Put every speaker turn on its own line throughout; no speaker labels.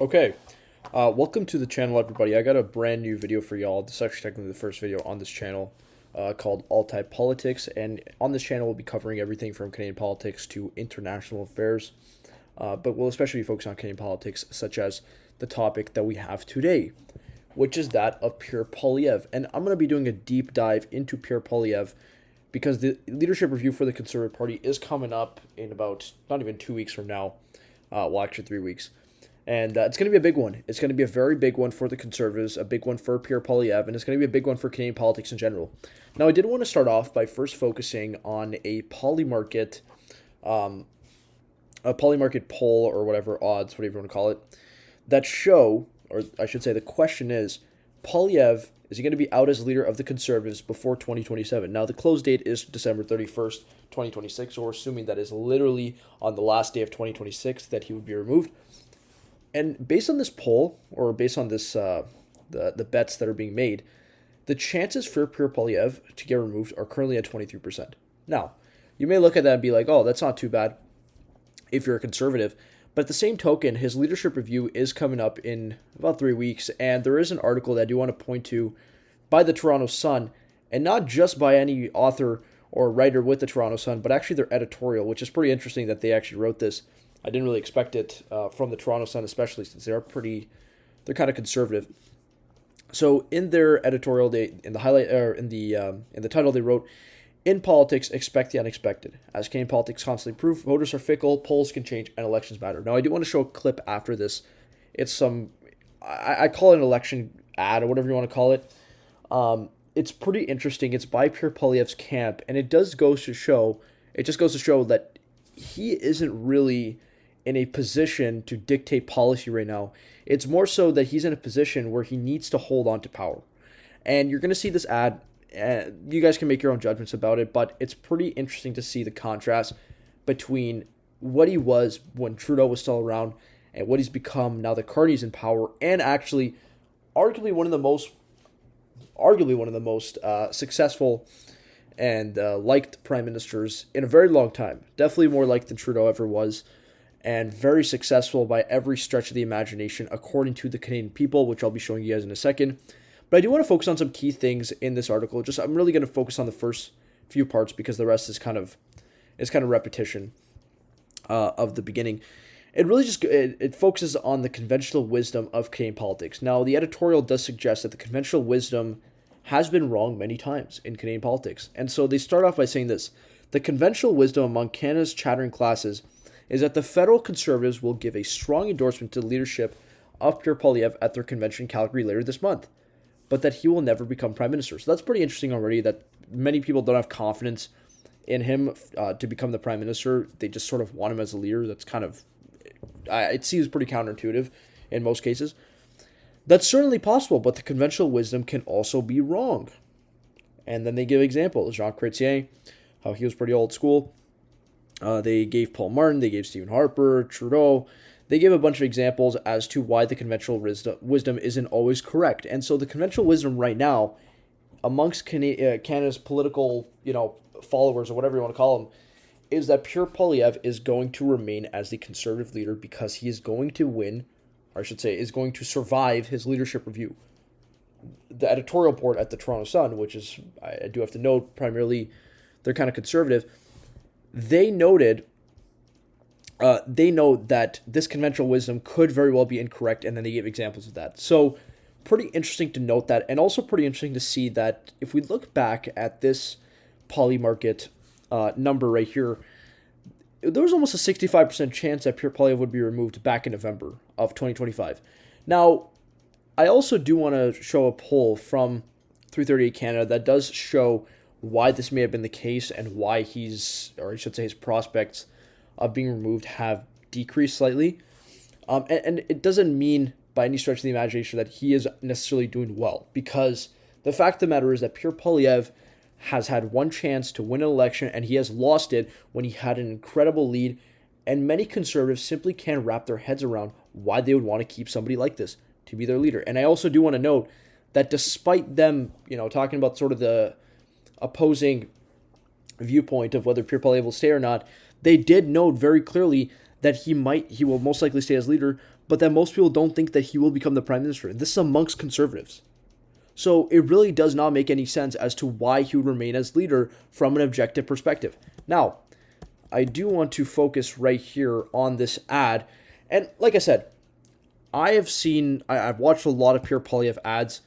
Okay, welcome to the channel, everybody. I got a brand new video for y'all. This is actually technically the first video on this channel called All Type Politics. And on this channel, we'll be covering everything from Canadian politics to international affairs. But we'll especially focus on Canadian politics, such as the topic that we have today, which is that of Pierre Poilievre. And I'm going to be doing a deep dive into Pierre Poilievre because the leadership review for the Conservative Party is coming up in about not even 2 weeks from now. Well, actually 3 weeks. And it's going to be a big one. It's going to be a very big one for the Conservatives, a big one for Pierre Poilievre, and it's going to be a big one for Canadian politics in general. Now, I did want to start off by first focusing on a polymarket poll or whatever, odds, whatever you want to call it, that show, or I should say the question is, Poilievre, is he going to be out as leader of the Conservatives before 2027? Now, the close date is December 31st, 2026, so we're assuming that is literally on the last day of 2026 that he would be removed. And based on this poll, or based on this the bets that are being made, the chances for Pierre Poilievre to get removed are currently at 23%. Now, you may look at that and be like, oh, that's not too bad if you're a conservative. But at the same token, his leadership review is coming up in about 3 weeks, and there is an article that I do want to point to by the Toronto Sun, and not just by any author or writer with the Toronto Sun, but actually their editorial, which is pretty interesting that they actually wrote this. I didn't really expect it from the Toronto Sun, especially since they're kind of conservative. So in their editorial, in the title they wrote, "In politics, expect the unexpected. As Canadian politics constantly prove, voters are fickle, polls can change, and elections matter." Now, I do want to show a clip after this. It's I call it an election ad or whatever you want to call it. It's pretty interesting. It's by Pierre Poilievre's camp, and it just goes to show that he isn't really in a position to dictate policy right now. It's more so that he's in a position where he needs to hold on to power. And you're going to see this ad. You guys can make your own judgments about it, but it's pretty interesting to see the contrast between what he was when Trudeau was still around and what he's become now that Carney's in power, and actually arguably one of the most successful and liked prime ministers in a very long time. Definitely more liked than Trudeau ever was, and very successful by every stretch of the imagination, according to the Canadian people, which I'll be showing you guys in a second. But I do want to focus on some key things in this article. I'm really going to focus on the first few parts because the rest is kind of repetition of the beginning. It really it focuses on the conventional wisdom of Canadian politics. Now, the editorial does suggest that the conventional wisdom has been wrong many times in Canadian politics. And so they start off by saying this: the conventional wisdom among Canada's chattering classes is that the federal Conservatives will give a strong endorsement to the leadership of Pierre Poilievre at their convention in Calgary later this month, but that he will never become prime minister. So that's pretty interesting already, that many people don't have confidence in him to become the prime minister. They just sort of want him as a leader. That's kind of, it seems pretty counterintuitive in most cases. That's certainly possible, but the conventional wisdom can also be wrong. And then they give examples. Jean Chrétien, how he was pretty old school. They gave Paul Martin, they gave Stephen Harper, Trudeau. They gave a bunch of examples as to why the conventional wisdom isn't always correct. And so the conventional wisdom right now, amongst Canada's political, followers or whatever you want to call them, is that Pierre Poilievre is going to remain as the Conservative leader because he is going to win, or I should say, is going to survive his leadership review. The editorial board at the Toronto Sun, which is, I do have to note, primarily they're kind of conservative, they know that this conventional wisdom could very well be incorrect, and then they give examples of that. So pretty interesting to note that, and also pretty interesting to see that if we look back at this polymarket number right here, there was almost a 65% chance that Pierre Poilievre would be removed back in November of 2025. Now, I also do want to show a poll from 338 Canada that does show why this may have been the case and why his prospects of being removed have decreased slightly. And it doesn't mean by any stretch of the imagination that he is necessarily doing well, because the fact of the matter is that Pierre Poilievre has had one chance to win an election, and he has lost it when he had an incredible lead, and many Conservatives simply can't wrap their heads around why they would want to keep somebody like this to be their leader. And I also do want to note that despite them, talking about sort of the opposing viewpoint of whether Pierre Poilievre will stay or not, they did note very clearly that he will most likely stay as leader, but that most people don't think that he will become the prime minister. This is amongst conservatives. So it really does not make any sense as to why he would remain as leader from an objective perspective. Now, I do want to focus right here on this ad. And like I said, I've watched a lot of Pierre Poileevre ads.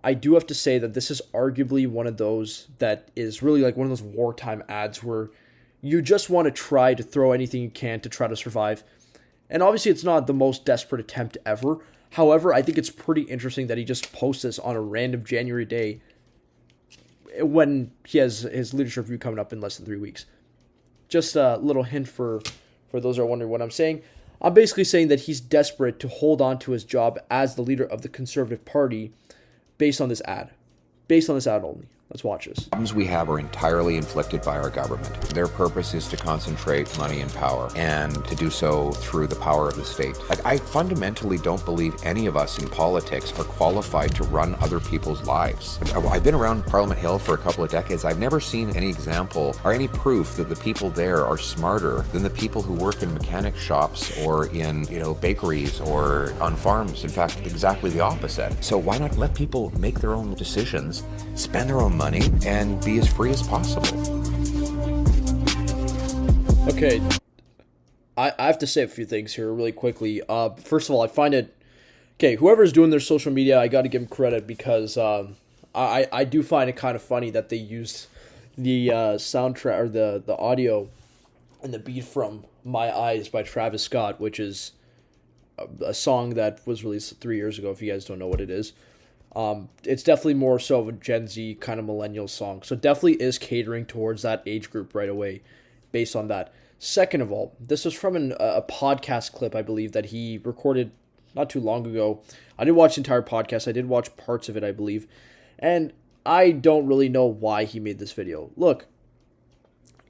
I do have to say that this is arguably one of those that is really like one of those wartime ads where you just want to try to throw anything you can to try to survive. And obviously it's not the most desperate attempt ever. However, I think it's pretty interesting that he just posts this on a random January day when he has his leadership review coming up in less than 3 weeks. Just a little hint for those who are wondering what I'm saying. I'm basically saying that he's desperate to hold on to his job as the leader of the Conservative Party based on this ad. Based on this ad only. Let's watch this.
The problems we have are entirely inflicted by our government. Their purpose is to concentrate money and power, and to do so through the power of the state. I fundamentally don't believe any of us in politics are qualified to run other people's lives. I've been around Parliament Hill for a couple of decades. I've never seen any example or any proof that the people there are smarter than the people who work in mechanic shops or in, bakeries or on farms. In fact, exactly the opposite. So why not let people make their own decisions, spend their own money, and be as free as possible?
Okay, I have to say a few things here really quickly. First of all, I find it, okay, whoever's doing their social media, I got to give them credit because I do find it kind of funny that they used the soundtrack or the audio and the beat from My Eyes by Travis Scott, which is a song that was released 3 years ago, if you guys don't know what it is. It's definitely more so of a Gen Z kind of millennial song. So definitely is catering towards that age group right away based on that. Second of all, this was from a podcast clip, I believe, that he recorded not too long ago. I didn't watch the entire podcast. I did watch parts of it, I believe. And I don't really know why he made this video. Look,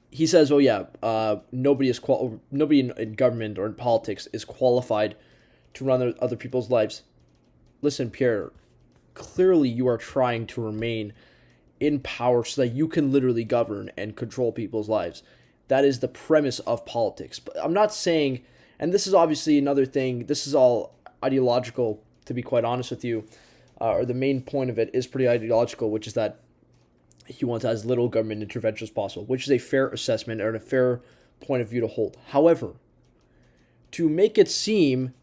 he says, nobody in government or in politics is qualified to run other people's lives. Listen, Pierre, clearly you are trying to remain in power so that you can literally govern and control people's lives. That is the premise of politics. But I'm not saying, and this is obviously another thing, this is all ideological, to be quite honest with you, or the main point of it is pretty ideological, which is that he wants as little government intervention as possible, which is a fair assessment or a fair point of view to hold. However, to make it seem,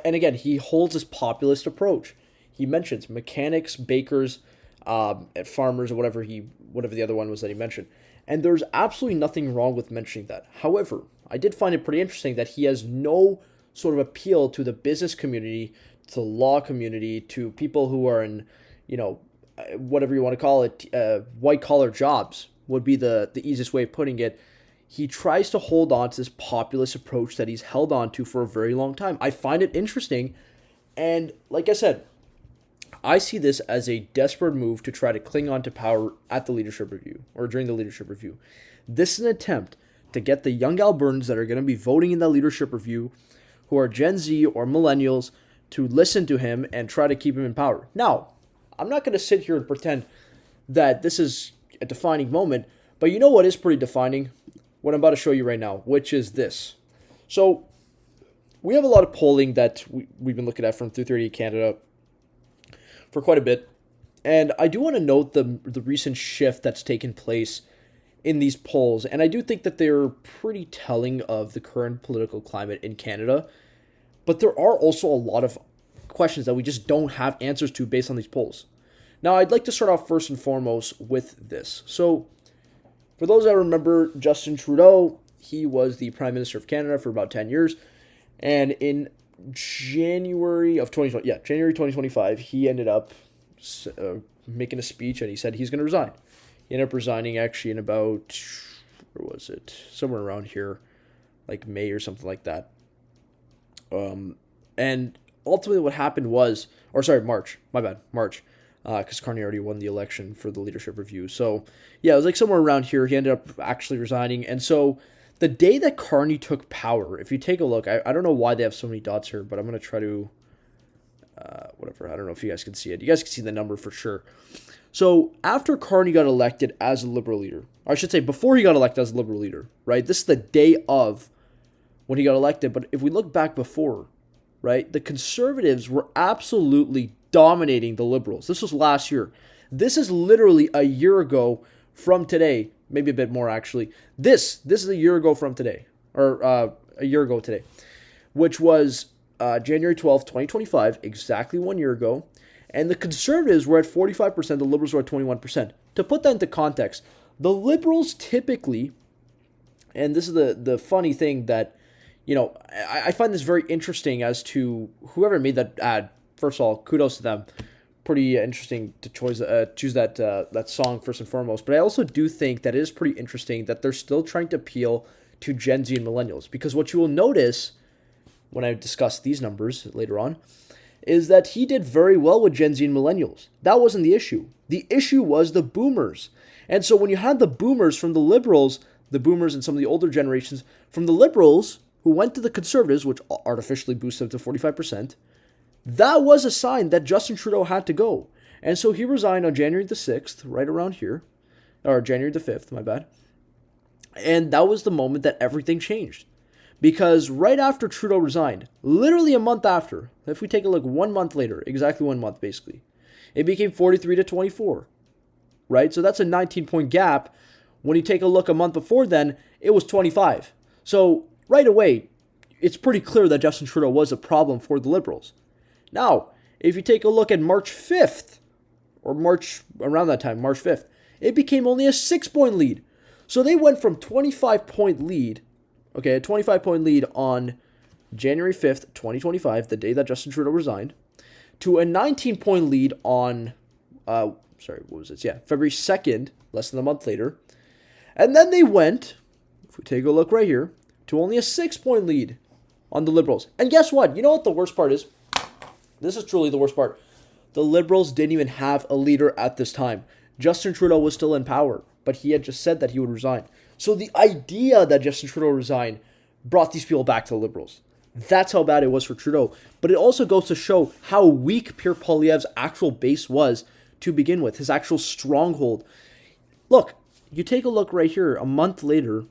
and again, he holds this populist approach. He mentions mechanics, bakers, and farmers, or whatever the other one was that he mentioned. And there's absolutely nothing wrong with mentioning that. However, I did find it pretty interesting that he has no sort of appeal to the business community, to the law community, to people who are in, whatever you want to call it, white-collar jobs would be the easiest way of putting it. He tries to hold on to this populist approach that he's held on to for a very long time. I find it interesting. And like I said, I see this as a desperate move to try to cling on to power at the leadership review or during the leadership review. This is an attempt to get the young Albertans that are going to be voting in the leadership review, who are Gen Z or millennials, to listen to him and try to keep him in power. Now, I'm not going to sit here and pretend that this is a defining moment, but you know what is pretty defining? What I'm about to show you right now, which is this. So, we have a lot of polling that we've been looking at from 338 Canada for quite a bit. And I do want to note the recent shift that's taken place in these polls. And I do think that they're pretty telling of the current political climate in Canada. But there are also a lot of questions that we just don't have answers to based on these polls. Now, I'd like to start off first and foremost with this. So, for those that remember, Justin Trudeau, he was the Prime Minister of Canada for about 10 years. And in January 2025, he ended up making a speech and he said he's going to resign. He ended up resigning actually in about, somewhere around here, like May or something like that. And ultimately what happened was, March, because Carney already won the election for the leadership review. So yeah, it was like somewhere around here. He ended up actually resigning. And so the day that Carney took power, if you take a look, I don't know why they have so many dots here, but I'm going to try to, I don't know if you guys can see it. You guys can see the number for sure. So after Carney got elected as a Liberal leader, or I should say before he got elected as a Liberal leader, right? This is the day of when he got elected. But if we look back before, right, the Conservatives were absolutely dominating the Liberals. This was last year. This is literally a year ago from today, maybe a bit more actually. This is a year ago from today, or a year ago today, which was January 12th, 2025, exactly 1 year ago. And the Conservatives were at 45%, the Liberals were at 21%. To put that into context, the Liberals typically, and this is the funny thing that, I find this very interesting as to whoever made that ad. First of all, kudos to them. Pretty interesting to choose that song first and foremost. But I also do think that it is pretty interesting that they're still trying to appeal to Gen Z and millennials. Because what you will notice when I discuss these numbers later on is that he did very well with Gen Z and millennials. That wasn't the issue. The issue was the boomers. And so when you had the boomers from the Liberals, the boomers and some of the older generations from the Liberals who went to the Conservatives, which artificially boosted them to 45%, that was a sign that Justin Trudeau had to go. And so he resigned on January the 6th, right around here, or January the 5th, my bad. And that was the moment that everything changed. Because right after Trudeau resigned, literally a month after, if we take a look 1 month later, exactly 1 month basically, it became 43 to 24, right? So that's a 19-point gap. When you take a look a month before then, it was 25. So right away, it's pretty clear that Justin Trudeau was a problem for the Liberals. Now, if you take a look at March 5th, or around that time, March 5th, it became only a 6-point lead. So they went from 25-point lead, a 25-point lead on January 5th, 2025, the day that Justin Trudeau resigned, to a 19-point lead on, February 2nd, less than a month later. And then they went, if we take a look right here, to only a 6-point lead on the Liberals. And guess what? You know what the worst part is? This is truly the worst part. The Liberals didn't even have a leader at this time. Justin Trudeau was still in power, but he had just said that he would resign. So the idea that Justin Trudeau resigned brought these people back to the Liberals. That's how bad it was for Trudeau. But it also goes to show how weak Pierre Poilievre's actual base was to begin with, his actual stronghold. Look, you take a look right here, a month later,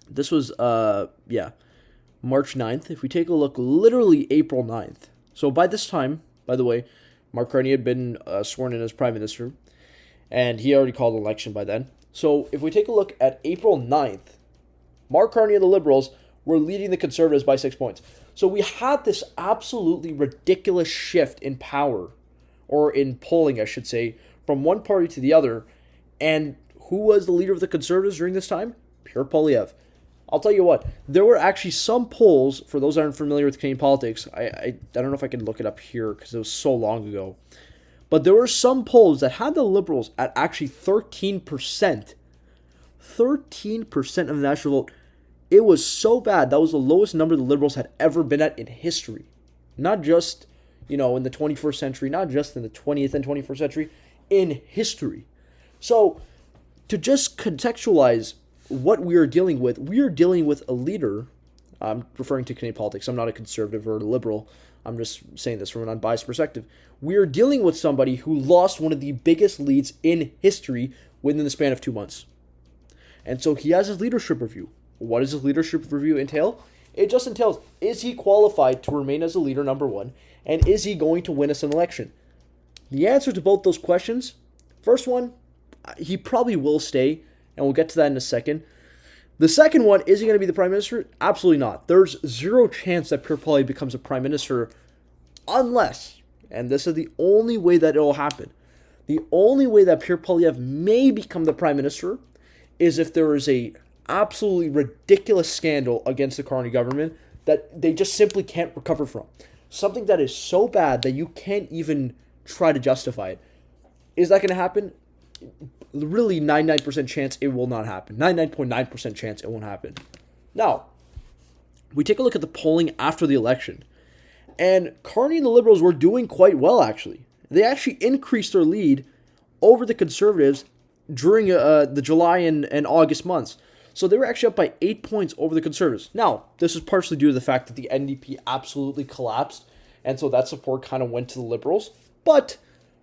this was, March 9th. If we take a look, literally April 9th. So by this time, by the way, Mark Carney had been sworn in as Prime Minister, and he already called an election by then. So if we take a look at April 9th, Mark Carney and the Liberals were leading the Conservatives by 6 points. So we had this absolutely ridiculous shift in power, or in polling, I should say, from one party to the other. And who was the leader of the Conservatives during this time? Pierre Poilievre. I'll tell you what, there were actually some polls, for those that aren't familiar with Canadian politics, I don't know if I can look it up here because it was so long ago, but there were some polls that had the Liberals at actually 13%. 13% of the national vote. It was so bad. That was the lowest number the Liberals had ever been at in history. Not just, in the 21st century, not just in the 20th and 21st century, in history. So, to just contextualize what we are dealing with a leader. I'm referring to Canadian politics. I'm not a conservative or a liberal. I'm just saying this from an unbiased perspective. We are dealing with somebody who lost one of the biggest leads in history within the span of 2 months. And so he has his leadership review. What does his leadership review entail? It just entails, is he qualified to remain as a leader, number one, and is he going to win us an election? The answer to both those questions, first one, he probably will stay, and we'll get to that in a second. The second one, is he going to be the Prime Minister? Absolutely not. There's zero chance that Pierre Poilievre becomes a Prime Minister unless, and this is the only way that it will happen, the only way that Pierre Poilievre may become the Prime Minister is if there is a absolutely ridiculous scandal against the Carney government that they just simply can't recover from. Something that is so bad that you can't even try to justify it. Is that going to happen? Really, 99% chance it will not happen. 99.9% chance it won't happen. Now, we take a look at the polling after the election. And Carney and the Liberals were doing quite well, actually. They actually increased their lead over the Conservatives during the July and August months. So they were actually up by 8 points over the Conservatives. Now, this is partially due to the fact that the NDP absolutely collapsed, and so that support kind of went to the Liberals. But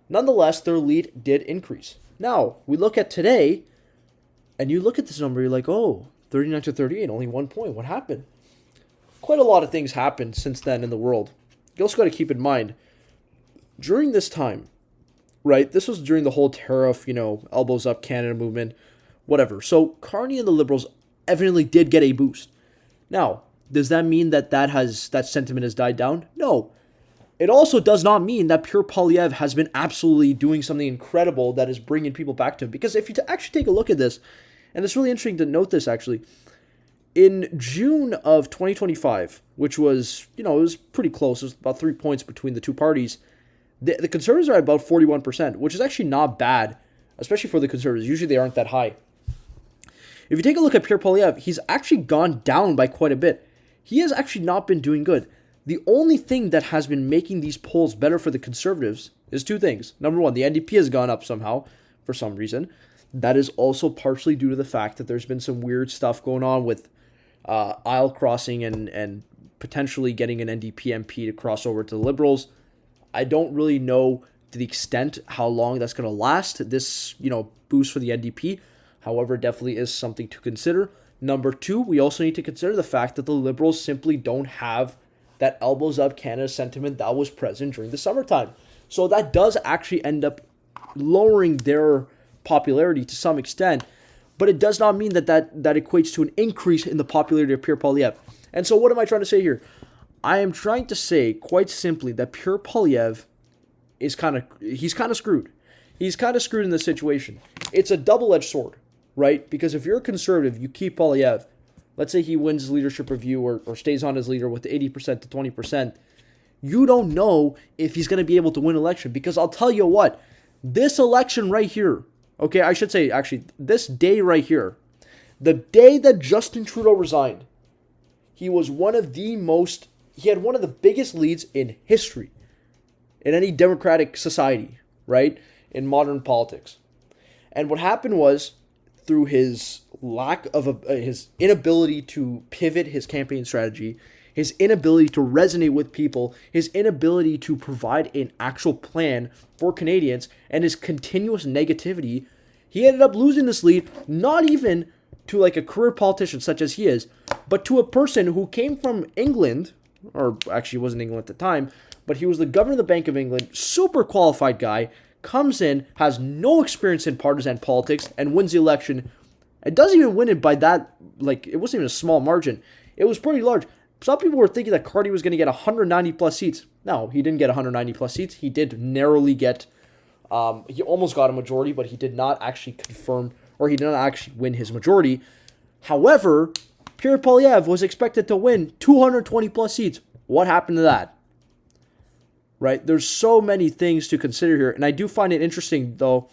nonetheless, their lead did increase. Now, we look at today, and you look at this number, you're like, oh, 39 to 38, only 1 point. What happened? quite a lot of things happened since then in the world. You also got to keep in mind, during this time, right, this was during the whole tariff, elbows up Canada movement, whatever. So Carney and the Liberals evidently did get a boost. Now, does that mean that that sentiment has died down? No. It also does not mean that Pierre Poilievre has been absolutely doing something incredible that is bringing people back to him. Because if you actually take a look at this, and it's really interesting to note this actually, in June of 2025, which was, it was pretty close. It was about 3 points between the two parties. The Conservatives are at about 41%, which is actually not bad, especially for the Conservatives. Usually they aren't that high. If you take a look at Pierre Poilievre, he's actually gone down by quite a bit. He has actually not been doing good. The only thing that has been making these polls better for the Conservatives is two things. Number one, the NDP has gone up somehow, for some reason. That is also partially due to the fact that there's been some weird stuff going on with aisle crossing and potentially getting an NDP MP to cross over to the Liberals. I don't really know to the extent how long that's going to last, this, boost for the NDP. However, it definitely is something to consider. Number two, we also need to consider the fact that the Liberals simply don't have that elbows up Canada sentiment that was present during the summertime. So that does actually end up lowering their popularity to some extent, but it does not mean that equates to an increase in the popularity of Pierre Poilievre. And so what am I trying to say here? I am trying to say quite simply that Pierre Poilievre he's kind of screwed. He's kind of screwed in this situation. It's a double-edged sword, right? Because if you're a Conservative, you keep Poilievre. Let's say he wins his leadership review or stays on as leader with 80% to 20%. You don't know if he's going to be able to win election, because I'll tell you what, this election right here, okay, I should say actually this day right here, the day that Justin Trudeau resigned, he had one of the biggest leads in history in any democratic society, right? In modern politics. And what happened was, through his lack of his inability to pivot his campaign strategy, his inability to resonate with people, his inability to provide an actual plan for Canadians, and his continuous negativity, he ended up losing this lead, not even to like a career politician such as he is, but to a person who came from England, or actually wasn't England at the time, but he was the governor of the Bank of England, super qualified guy, comes in, has no experience in partisan politics, and wins the election. It doesn't even win it by that, it wasn't even a small margin. It was pretty large. Some people were thinking that Carney was going to get 190 plus seats. No, he didn't get 190 plus seats. He did narrowly get, he almost got a majority, but he did not actually confirm, or he did not actually win his majority. However, Pierre Poilievre was expected to win 220 plus seats. What happened to that? Right? There's so many things to consider here. And I do find it interesting, though,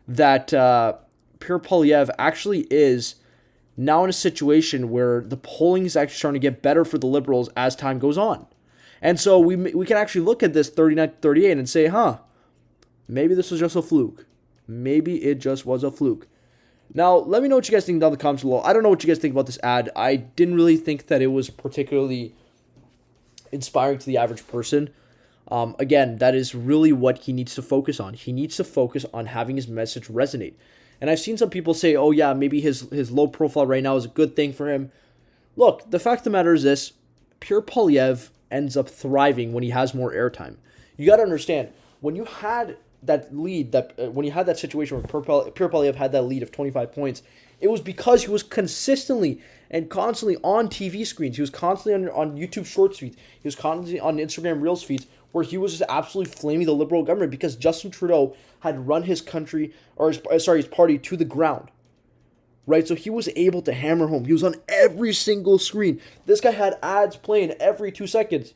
that Pierre Poilievre actually is now in a situation where the polling is actually starting to get better for the Liberals as time goes on. And so we can actually look at this 39-38 and say, maybe this was just a fluke. Maybe it just was a fluke. Now, let me know what you guys think down in the comments below. I don't know what you guys think about this ad. I didn't really think that it was particularly inspiring to the average person. Again, that is really what he needs to focus on. He needs to focus on having his message resonate. And I've seen some people say, oh yeah, maybe his low profile right now is a good thing for him. Look, the fact of the matter is this: Pierre Poilievre ends up thriving when he has more airtime. You got to understand, when you had that lead, when you had that situation where Pierre Poilievre had that lead of 25 points, it was because he was consistently and constantly on TV screens. He was constantly on YouTube Shorts feeds. He was constantly on Instagram Reels feeds, where he was just absolutely flaming the Liberal government because Justin Trudeau had run his country, his party to the ground. Right? So he was able to hammer home. He was on every single screen. This guy had ads playing every 2 seconds.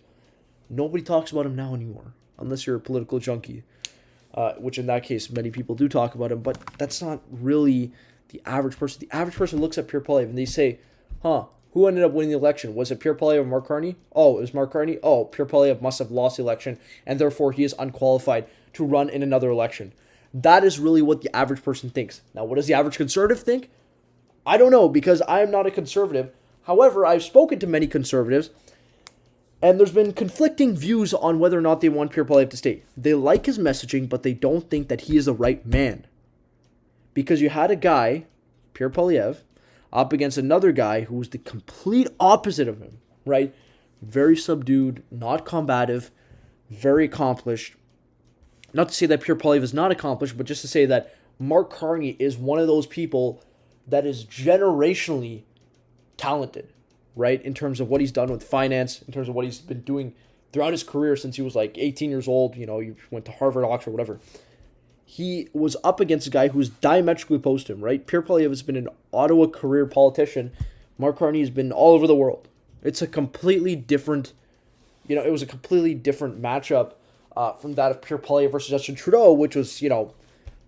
Nobody talks about him now anymore, unless you're a political junkie, which in that case, many people do talk about him, but that's not really the average person. The average person looks at Pierre Poilievre and they say, who ended up winning the election? Was it Pierre Poilievre or Mark Carney? Oh, it was Mark Carney? Oh, Pierre Poilievre must have lost the election, and therefore he is unqualified to run in another election. That is really what the average person thinks. Now, what does the average conservative think? I don't know, because I am not a conservative. However, I've spoken to many conservatives, and there's been conflicting views on whether or not they want Pierre Poilievre to stay. They like his messaging, but they don't think that he is the right man. Because you had a guy, Pierre Poilievre, up against another guy who was the complete opposite of him, right? very subdued, not combative, very accomplished. Not to say that Pierre Poilievre is not accomplished, but just to say that Mark Carney is one of those people that is generationally talented, right? In terms of what he's done with finance, in terms of what he's been doing throughout his career since he was like 18 years old. You know, he went to Harvard, Oxford, whatever. He was up against a guy who's diametrically opposed to him, right? Pierre Poilievre has been an Ottawa career politician. Mark Carney has been all over the world. It's a completely different, it was a completely different matchup from that of Pierre Poilievre versus Justin Trudeau, which was,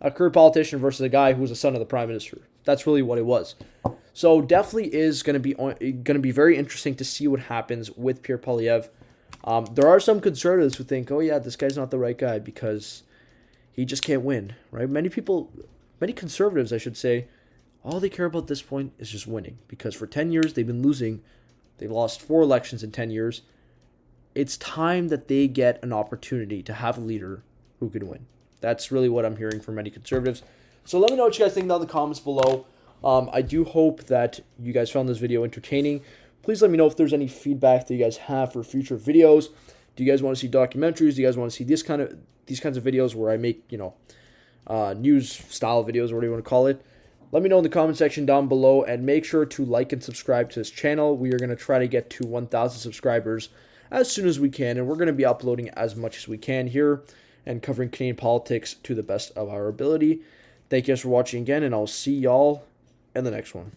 a career politician versus a guy who was the son of the prime minister. That's really what it was. So definitely is going to be very interesting to see what happens with Pierre Poilievre. There are some conservatives who think, oh yeah, this guy's not the right guy because he just can't win, right? Many conservatives, I should say, all they care about at this point is just winning, because for 10 years they've been losing. They've lost 4 elections in 10 years. It's time that they get an opportunity to have a leader who can win. That's really what I'm hearing from many conservatives. So let me know what you guys think down in the comments below. I do hope that you guys found this video entertaining. Please let me know if there's any feedback that you guys have for future videos. Do you guys want to see documentaries? Do you guys want to see these kinds of videos where I make, news style videos, or whatever you want to call it? Let me know in the comment section down below, and make sure to like and subscribe to this channel. We are going to try to get to 1,000 subscribers as soon as we can, and we're going to be uploading as much as we can here and covering Canadian politics to the best of our ability. Thank you guys for watching again, and I'll see y'all in the next one.